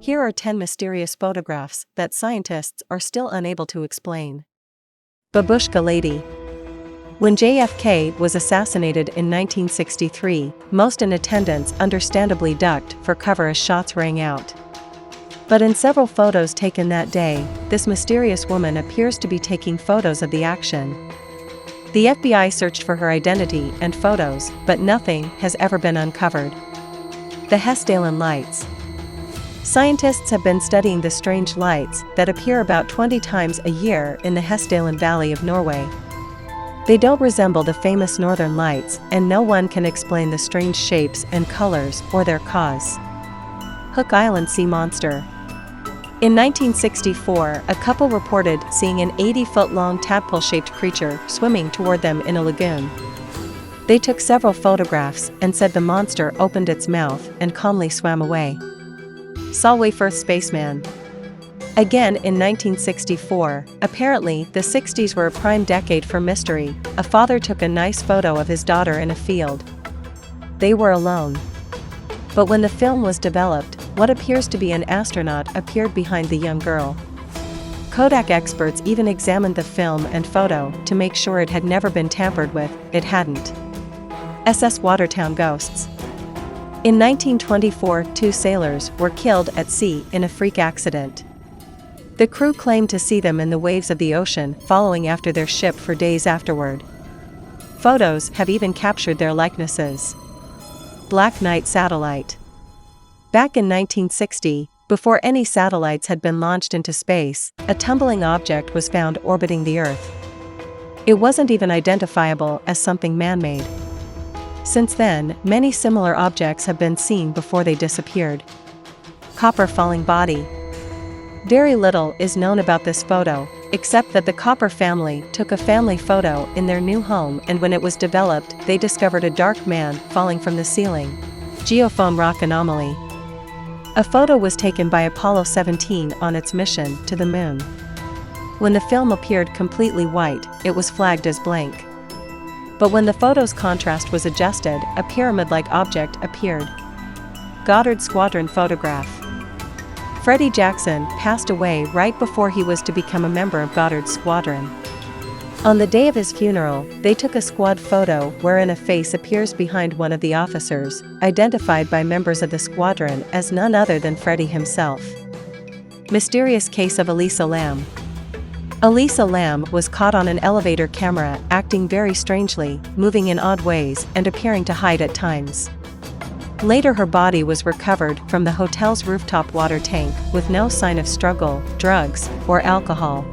Here are 10 mysterious photographs that scientists are still unable to explain. Babushka Lady. When JFK was assassinated in 1963, most in attendance understandably ducked for cover as shots rang out. But in several photos taken that day, this mysterious woman appears to be taking photos of the action. The FBI searched for her identity and photos, but nothing has ever been uncovered. The Hessdalen Lights. Scientists have been studying the strange lights that appear about 20 times a year in the Hessdalen Valley of Norway. They don't resemble the famous northern lights, and no one can explain the strange shapes and colors or their cause. Hook Island Sea Monster. In 1964, a couple reported seeing an 80-foot-long tadpole-shaped creature swimming toward them in a lagoon. They took several photographs and said the monster opened its mouth and calmly swam away. Solway Firth Spaceman. Again in 1964, apparently the 60s were a prime decade for mystery. A father took a nice photo of his daughter in a field. They were alone. But when the film was developed, what appears to be an astronaut appeared behind the young girl. Kodak experts even examined the film and photo to make sure it had never been tampered with. It hadn't. SS Watertown Ghosts. In 1924, 2 sailors were killed at sea in a freak accident. The crew claimed to see them in the waves of the ocean following after their ship for days afterward. Photos have even captured their likenesses. Black Knight Satellite. Back in 1960, before any satellites had been launched into space, a tumbling object was found orbiting the Earth. It wasn't even identifiable as something man-made. Since then, many similar objects have been seen before they disappeared. Copper Falling Body. Very little is known about this photo, except that the Copper family took a family photo in their new home, and when it was developed, they discovered a dark man falling from the ceiling. Geophone Rock Anomaly. A photo was taken by Apollo 17 on its mission to the moon. When the film appeared completely white, it was flagged as blank. But when the photo's contrast was adjusted, a pyramid-like object appeared. Goddard Squadron Photograph. Freddie Jackson passed away right before he was to become a member of Goddard's Squadron. On the day of his funeral, they took a squad photo wherein a face appears behind one of the officers, identified by members of the squadron as none other than Freddie himself. Mysterious Case of Elisa Lam. Elisa Lam was caught on an elevator camera acting very strangely, moving in odd ways, and appearing to hide at times. Later her body was recovered from the hotel's rooftop water tank with no sign of struggle, drugs, or alcohol.